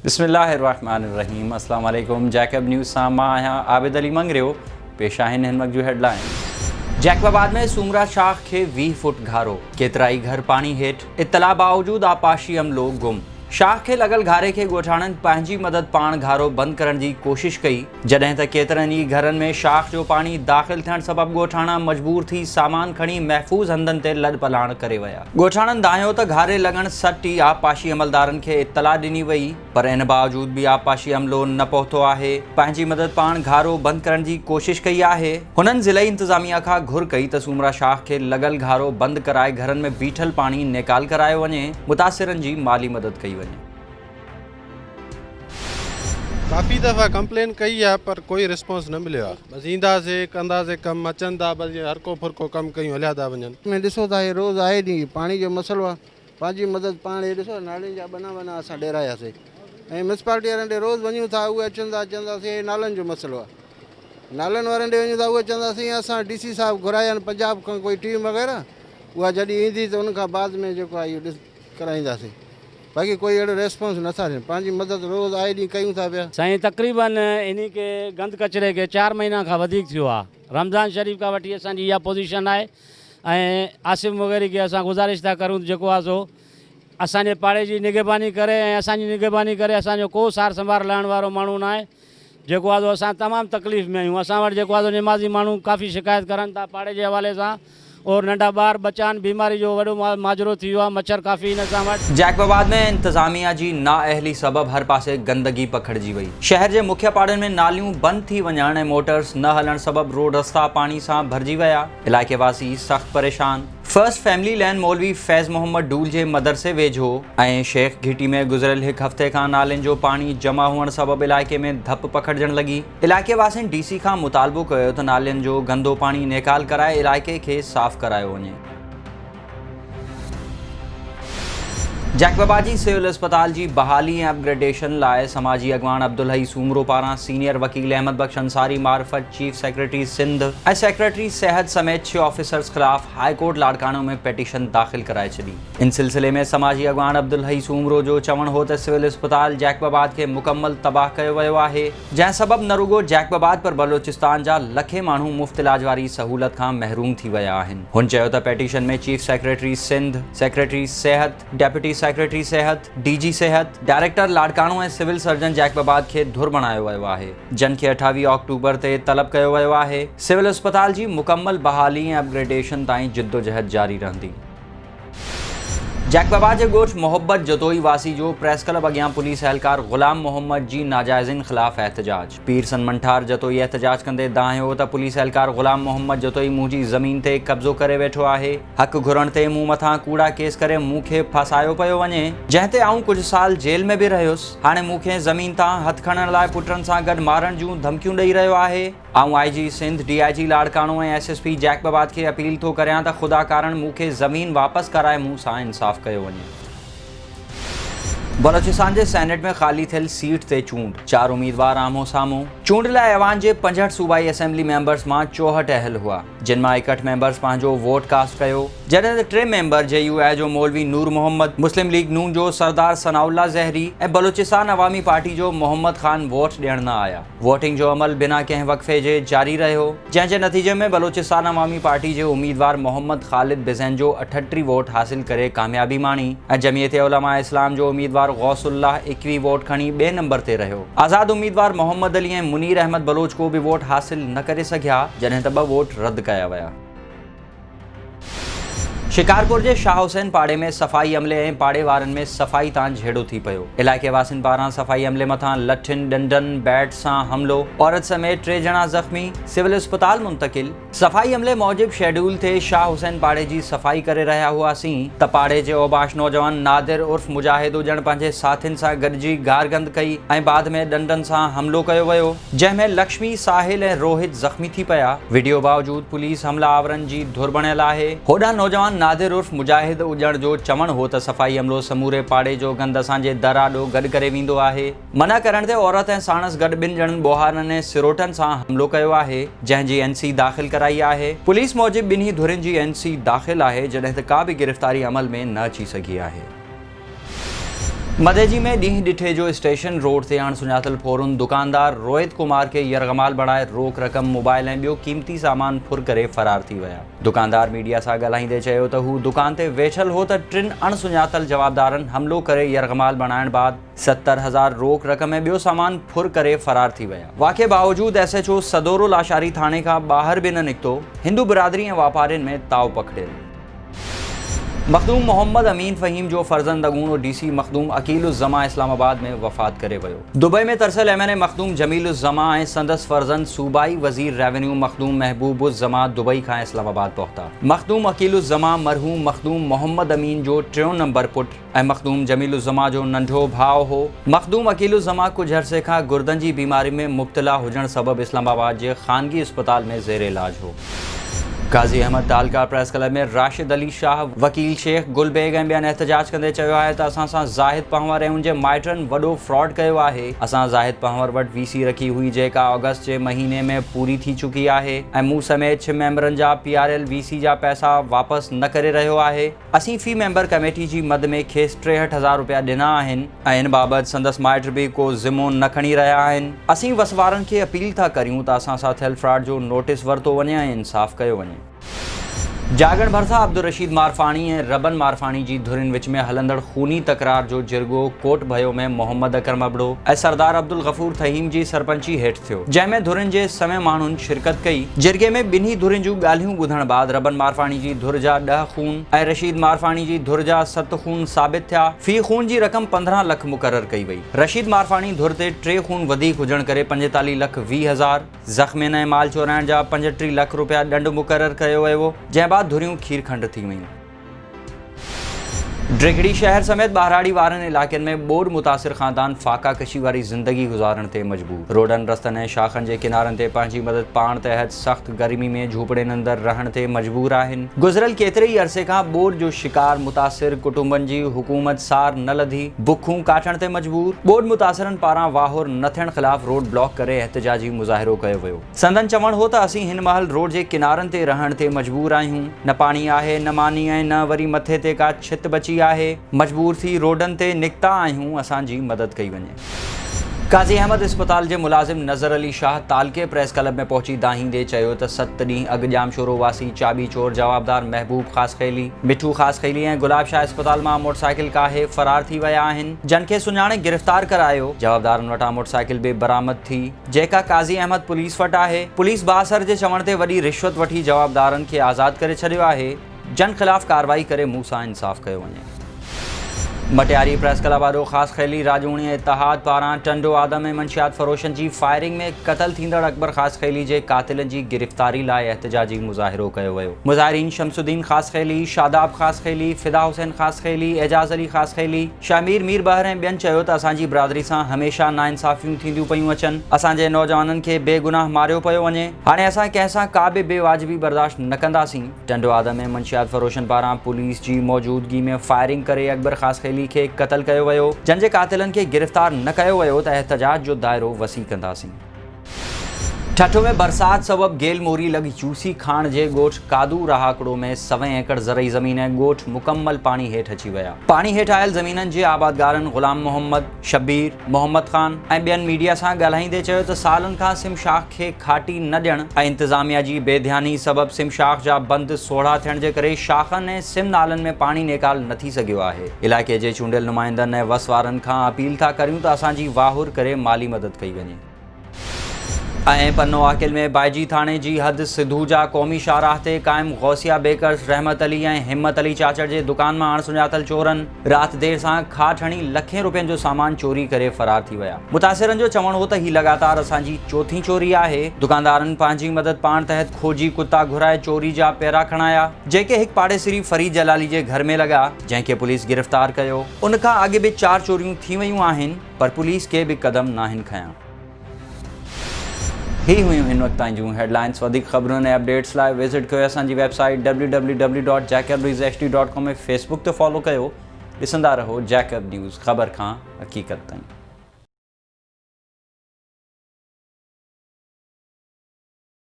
बिस्मिल्लाहिर्रहमानिर्रहीम। अस्सलाम वालेकुम। जैकब न्यूज़ सां मां आहियां आबिद अली मंगरियो। पेश आहिनि हिन वक़्त जूं हेडलाइन। जैकबाबाद में सूमरा शाख के 20 फुट घारो, केतिराई घर पानी हेठ, इत्तला बावजूद आपाशी अमलो गुम। शाख के लगल घारे के गोठाणनि पंहिंजी मदद पाण घारो बंद करण जी कोशिश कई, जॾहिं त केतिरनि ई घरनि में शाख जो पानी दाख़िल थियण सबबि गोठाणा मजबूर थी सामान खणी महफ़ूज़ हंधनि ते लॾ पलाण करे विया। गोठाणनि दाहियो त घारे लॻण सट ई आबपाशी अमलदारनि खे इत्तला ॾिनी वई, पर इन बावजूद बि आबपाशी अमलो न पहुतो आहे। पंहिंजी मदद पाण घारो बंद करण जी कोशिश कई आहे। हुननि ज़िले इंतज़ामिया खां घुर कई त सूमरा शाख के लगल घारो बंद कराए घरनि में बीठल पाणी निकाल करायो वञे, मुतासिरनि जी माली मदद कई वञे। काफ़ी दफ़ा कंप्लेन कई है पर कोई रिस्पॉन्स न मिलियो आहे। बस ईंदासीं कंदासीं कमु, अचनि था बस हरको फुरको कमु कयूं हलिया था वञनि। में ॾिसो था हे रोज़ आहे नी पाणी जो मसइलो आहे। पंहिंजी मदद पाण हे ॾिसो नालनि जा बना असां ॾेरायासीं ऐं म्यूनसिपालिटी वारनि ॾे रोज़ वञूं था, उहे अचनि था चवंदासीं हे नालनि जो मसइलो आहे। नालनि वारनि ॾे वञूं था, उहे चवंदासीं असां DC साहिबु घुराया आहिनि पंजाब खां कोई टीम वग़ैरह, उहा जॾहिं ईंदी त उनखां बाद में जेको आहे इहो कराईंदासीं। बाक़ी कोई अहिड़ो रेस्पॉन्स नथा ॾियनि। पंहिंजी मदद रोज़ आए ॾींहुं कयूं था पिया। साईं तक़रीबन इन के गंद कचरे के 4 महीना खां वधीक थियो आहे। रमज़ान शरीफ़ खां वठी असांजी इहा पोज़ीशन आहे ऐं आसिम वग़ैरह खे असां गुज़ारिश था करूं जेको आहे सो असांजे पाड़े जी निगहबानी करे ऐं असांजी निगहबानी करे। असांजो को सार संभाल लहण वारो माण्हू न आहे। जेको आहे असां तमामु तकलीफ़ में आहियूं। असां वटि जेको आहे निमाज़ी माण्हू काफ़ी शिकायत करनि था पाड़े जे हवाले सां, और नंढा ॿार बच्चा आहिनि। बीमारी जो वॾो माजरो थी वियो आहे, मच्छर काफ़ी इन सां वटि। जैकबाबाद में इंतज़ामिया जी नाअहली सबबि हर पासे गंदगी पखिड़िजी वई। शहर जे मुख्य पाड़नि में नालियूं बंदि थी वञण ऐं मोटर्स न हलण सबबि रोड रस्ता पाणी सां भरिजी विया। इलाइक़े वासी सख़्त परेशान। फर्स्ट फैमिली लैन मौलवी फैज़ मोहम्मद डूल जे मदरसे वेझो ऐं शेख घिटी में गुज़िरियल हिकु हफ़्ते खां नालियुनि जो पाणी जमा हुअण सबबि इलाइक़े में धप पखिड़जण लॻी। इलाइक़े वासियुनि DC खां मुतालबो कयो त नालियुनि जो गंदो पाणी निकाल कराए इलाइक़े खे साफ़ करायो वञे। जैकबाबाद जी सिविल अस्पताल जी बहाली ऐं अपग्रेडेशन लाइ समाजी अॻवान अब्दुल हई सूमरो पारां सीनियर वकील अहमद बख्श अंसारी मार्फत चीफ सेक्रेटरी सिंध ऐं सेक्रेटरी सिहत समेत 6 ऑफिसर्स ख़िलाफ़ हाई कोर्ट लाड़कानो में पिटीशन दाख़िल कराए छॾी। इन सिलसिले में समाजी अॻवान अब्दुल हई सूमरो जो चवणु हो त सिविल अस्पताल जैकबाबाद खे मुकम्मल तबाह कयो वियो आहे, जंहिं सबबि न रुगो जैकबाबाद पर बलोचिस्तान जा लखे माण्हू मुफ़्त इलाज वारी सहूलत खां महरूम थी विया आहिनि। हुन चयो त पिटीशन में चीफ सेक्रेटरी सिंध, सेक्रेटरी सिहत, डेप्यूटी सेक्रेटरी सिहत, DG सिहत, डायरेक्टर लाड़कानो ऐं सिविल सर्जन जैकबाबाद खे धुर बणायो वियो आहे, जन खे 28 अक्टूबर ते तलब कयो वियो आहे। सिविल अस्पताल जी मुकम्मल बहाली ऐं अपग्रेडेशन ताईं जिद्दोजहद जारी रहंदी। जैकबाबाद जे ॻोठ मोहब्बत जतोई वासी जो प्रेस क्लब अॻियां पुलिस एहलकार ग़ुलाम मोहम्मद जी नाजाइज़िन ख़िलाफ़ एहतजाज। पीर सन मंठार जतोई एहतजाज कंदे दाहियो त पुलिस एहलकार ग़ुलाम मोहम्मद जतोई मुंहिंजी ज़मीन ते कब्ज़ो करे वेठो आहे। हक़ घुरण ते मूं मथां कूड़ा केस करे मूंखे फसायो पियो वञे, जंहिं ते आऊं कुझु साल जेल में बि रहियुसि। हाणे मूंखे ज़मीन तां हथ खणण लाइ पुटनि सां गॾु मारण जूं धमकियूं ॾेई रहियो आहे। आऊं IG सिंध, DIG लाड़कानो ऐं SSP जैकबाबाद खे अपील थो करियां त ख़ुदा कारण मूंखे ज़मीन वापसि कराए मूं सां इंसाफ़ कयो वञे। बलोचिस्तान जे सेनेट में ख़ाली थियल सीट ते चूंड, 4 उम्मीदवार आम्हो साम्हूं। चूंड लाइ ऐवान जे 65 सूबाई असेंबली मेंबर्स मां 64 अहल हुआ, जिन मां 61 मेंबर्स पंहिंजो वोट कास्ट कयो, जॾहिं त 3 मेंबर JUI जो मौलवी नूर मोहम्मद, मुस्लिम लीग नून जो सरदार सनाउल्ला ज़हरी ऐं बलोचिस्तान अवामी पार्टी जो मोहम्मद ख़ान वोट ॾियण न आया। वोटिंग जो अमल बिना कंहिं वक़फ़े जे जारी रहियो, जंहिं जे नतीजे में बलोचिस्तान अवामी पार्टी जे उम्मीदवार मोहम्मद ख़ालिद बिज़ैन जो 38 वोट हासिल करे कामयाबी माणी ऐं जमीयत उलमा इस्लाम जो उम्मीदवार गौसुल्लाह 21 वोट खणी 2 नंबर ते रहियो। आज़ाद उम्मीदवार मोहम्मद अली ऐं मुनीर अहमद बलोच को बि वोट हासिल न करे सघिया, जॾहिं त 2 वोट रद्द कया विया। शिकारपुर जे शाह हुसैन पाड़े में सफ़ाई अमले ऐं पाड़े वारनि में सफ़ाई तां झेड़ो थी पियो। इलाइक़े वासियुनि पारां सफ़ाई अमले मथां लठियुनि, डंडनि, बैट सां हमिलो, औरत समेत 3 ॼणा ज़ख़्मी, सिविल अस्पताल मुंतक़िल। सफ़ाई अमले मौजिब शेड्यूल ते शाह हुसैन पाड़े जी सफ़ाई करे रहिया हुआसीं त पाड़े जे ओबाश नौजवान नादिर उर्फ़ मुजाहिद ॼण पंहिंजे साथियुनि सां गॾिजी गारगंद कई ऐं बाद में डंडनि सां हमिलो कयो वियो, जंहिं में लक्ष्मी, साहिल ऐं रोहित ज़ख़्मी थी पिया। वीडियो बावजूद पुलिस हमलावरनि जी धुर बणियल आहे। होॾां नौजवान नादिर उर्फ़ मुजाहिद उजण जो चवणु हो त सफ़ाई अमलो समूरे पाड़े जो गंद असांजे दर आॾो गॾु करे वेंदो आहे। मना करण ते औरत ऐं साणस गॾु 2 ॼणनि बोहारनि ऐं सिरोटनि सां हमिलो कयो आहे, जंहिंजी NC दाख़िल कराई आहे। पुलिस मूजिब ॿिन्ही धुरियुनि जी NC दाख़िल आहे, जॾहिं त का बि गिरफ़्तारी अमल में न अची सघी आहे। मदेजी में ॾींहुं ॾिठे जो स्टेशन रोड ते अणसुञातल फोरुन दुकानदार रोहित कुमार के यरगमाल बढ़ाए रोक रक़म मोबाइल ऐं ॿियो क़ीमती सामान फुर करे फरार थी विया। दुकानदार मीडिया सां ॻाल्हाईंदे चयो त हू दुकान ते वेठल हो त टिनि अणसुञातल जवाबदारनि हमलो करे यरगमाल बणाइण बाद 70,000 रोक रक़म ऐं ॿियो सामान फुर करे फरार थी विया। वाक़े बावजूद SHO सदोरो लाशारी थाणे खां ॿाहिरि बि न निकितो। हिंदू बिरादरी ऐं वापारियुनि में ताव पखिड़ियल। मखदूम मोहम्मद अमीन फ़हीम जो फर्ज़ंद अगूणो DC मखदूम अकीलुज़्ज़मा इस्लामाबाद में वफ़ात करे वियो। दुबई में तरसल MNA मखदूम जमीलुज़्ज़मा ऐं संदसि फर्ज़ंद सूबाई वज़ीर रेवेन्यू मखदूम महबूबुज़्ज़मा दुबई खां इस्लामाबाद पहुता। मखदूम अकीलुज़्ज़मा मरहूम मखदूम मोहम्मद अमीन जो 3 नंबर पुट ऐं मखदूम जमीलुज़्ज़मा जो नंढो भाउ हो। मखदूम अकीलुज़्ज़मा कुझु अरसे खां गुर्दनि जी बीमारी में मुब्तला हुजण सबबि इस्लामाबाद जे ख़ानगी अस्पताल में ज़ेर इलाज हो। काज़ी अहमद तालका प्रेस क्लब में राशिद अली शाह वकील शेख गुलबेग ऐं ॿियनि एहतजाज कंदे चयो आहे त असां सां ज़ाहिद पंवर ऐं उनजे माइटनि वॾो फ्रॉड कयो आहे। असां ज़ाहिद पंवर वटि VC रखी हुई जेका अगस्त जे महीने में पूरी थी चुकी आहे ऐं मूं समेत 6 मेंबरनि जा PRL VC जा पैसा वापसि न करे रहियो आहे। असीं फ़ी मेंबर कमेटी जी मद में खेसि 63,000 रुपया ॾिना आहिनि ऐं इन बाबति संदसि माइट बि को ज़िमो न खणी रहिया आहिनि। असीं वसवारनि खे अपील था करियूं त असां सां थियल फ्रॉड जो नोटिस वरितो वञे ऐं इंसाफ़ कयो वञे। जागण भरसा अब्दुल रशीद मारफाणी ऐं रबन मारफाणी जी धुरिन विच में हलंदड़ खूनी तकरार जो जिरगो कोट भयो में मोहम्मद अकरम अबड़ो ऐं सरदार अब्दुल गफूर थहीम जी सरपंची हेठि थियो, जंहिंमें धुरिन जे समय माण्हुनि शिरकत कई। जिरगे में ॿिन्ही धुरिन जूं ॻाल्हियूं ॿुधण बाद रबन मारफाणी जी धुर जा 10 खून ऐं रशीद मारफाणी जी धुर जा 7 खून साबित थिया। फी खून जी रक़म 15 लख मुक़रर कई वई। रशीद मारफाणी धुर ते 3 खून वधीक हुजण करे 45,20,000, ज़ख़्मियुनि ऐं माल चोराइण जा 35 लख रुपया ॾंड मुक़रर कयो वियो, जंहिं बाद धुरियूं खीर खंड थी वयूं। ड्रिगड़ी शहर समेत ॿाराड़ी वारनि इलाइक़नि में ॿोॾ मुतासिर ख़ानदान फ़ाक़ा कशी वारी ज़िंदगी गुज़ारण ते मजबूर। रोडनि रस्तनि ऐं शाखनि जे किनारनि ते पंहिंजी मदद पाण तहत सख़्त गर्मी में झूपड़ियुनि अंदरि रहण ते मजबूर आहिनि। गुज़िरियल केतिरे ई अरसे खां ॿोॾ जो शिकार मुतासिर कुटुंबनि जी हुकूमत सार न लधी बुखूं काटण ते मजबूर। ॿोॾ मुतासिरनि पारां वाहुर न थियण ख़िलाफ़ रोड ब्लॉक करे एहतजाजी मुज़ाहिरो कयो वियो। संदन चवण हो त असीं हिन महल रोड जे किनारनि ते रहण ते मजबूर आहियूं। न पाणी आहे, न मानी ऐं न वरी मथे ते का छित बची आहे। मजबूर थी रोडनि ते निकिता आहियूं, असांजी मदद कई वञे। काज़ी अहमद अस्पताल जे मुलाज़िम नज़र अली शाह तालके प्रेस क्लब में पहुची दाहींदे चयो त 7 ॾींहं अॻु जामशोरो वासी चाबी चोर जवाबदार महबूब ख़ासख़ैली, मिठू ख़ासख़ैली ऐं गुलाब शाह अस्पताल मां मोटरसाइकिल काहे फरार थी विया आहिनि, जन खे सुञाणे गिरफ़्तार करायो। जवाबदारनि वटां मोटरसाइकिल बि बरामद थी जेका काज़ी अहमद पुलिस वटि आहे। पुलिस बासर जे चवण ते वॾी रिश्वत वठी जवाबदारनि खे आज़ादु करे छॾियो आहे। जन ख़िलाफ़ कार्रवाई करे मूं सां इंसाफ़ कयो वञे। मटियारी प्रेस क्लब आॾो ख़ासख़ैली राजूणी इतिहाद पारां टंडो आदम ऐं मंशियात फ़रोशनि जी फायरिंग में क़तल थींदड़ अकबर ख़ासख़ैली जे क़ातिलनि जी गिरफ़्तारी लाइ एहतजाजी मुज़ाहिरो कयो वियो। मुज़ाहिरीन शमसुद्दीन ख़ासख़ैली, शादाब ख़ासख़ैली, फ़िदा हुसैन ख़ासख़ैली, एजाज़ अली ख़ासख़ैली, शामीर मीर बहर ऐं ॿियनि चयो त असांजी बिरादरी सां हमेशह नाइंसाफ़ियूं थींदियूं पयूं अचनि। असांजे नौजवाननि खे बेगुनाह मारियो पियो वञे। हाणे असां कंहिंसां का बि बेवाजिबी बर्दाश्त न कंदासीं। टंडो आदम ऐं मंशियात फ़रोशनि पारां पुलिस जी मौजूदगी में फायरिंग करे अकबर ख़ासख़ैली खे क़तल कयो वियो। जन जे क़ातिलनि खे गिरफ़्तार न कयो वियो त एहतजाज जो दाइरो वसी कंदासीं। ठठो में बरसात सबब गेल मोरी लॻी चूसी खाण जे ॻोठ कादू रहाकड़ो में 100 एकड़ ज़रई ज़मीन ऐं ॻोठ मुकम्मल पाणी हेठि अची विया। पाणी हेठि आयल ज़मीननि जे आबादगारनि ग़ुलाम मोहम्मद, शब्बीर, मोहम्मद ख़ान ऐं ॿियनि मीडिया सां ॻाल्हाईंदे चयो त सालनि खां सिमशाख खे खाटी न ॾियण ऐं इंतिज़ामिया जी बेध्यानी सबब सिमशाख जा बंद सोढ़ा थियण जे करे शाखनि ऐं सिम नालनि में पाणी नेकाल न थी सघियो आहे। इलाइक़े जे चूंडियल नुमाइंदनि ऐं वसवारनि खां अपील था करियूं त असांजी वाहुर करे माली मदद कई वञे। ऐं पन्नो आकिल में बाइजी थाणे जी हद सिद्धूजा क़ौमी शाहराह ते क़ाइमु गौसिया बेकर्स, रहमत अली ऐं हिम्मत अली चाचड़ जे दुकान मां अणसुञातल चोरनि राति देर सां खाट हणी लखें रुपयनि जो सामान चोरी करे फरार थी विया। मुतासिरनि जो चवणु हो त ही लगातार असांजी चौथीं चोरी आहे। दुकानदारनि पंहिंजी मदद पाण तहत खोजी कुता घुराए चोरी जा पैरा खणाया, जेके हिकु पाड़ेसिरी फरीद जलाली जे घर में लॻा, जंहिंखे पुलिस गिरफ़्तार कयो। उन खां अॻु बि 4 चोरियूं थी वयूं आहिनि, पर पुलिस के बि क़दम नाहिनि खयां। ही हुयूं हिन वक़्त ताईं जूं हेडलाइंस। वधीक ख़बरुनि ऐं अपडेट्स लाइ विज़िट कयो असांजी वेबसाइट www.jacobnewsht.com ऐं फेसबुक ते फॉलो कयो। ॾिसंदा रहो जैकब न्यूज़, ख़बर खां हक़ीक़त ताईं।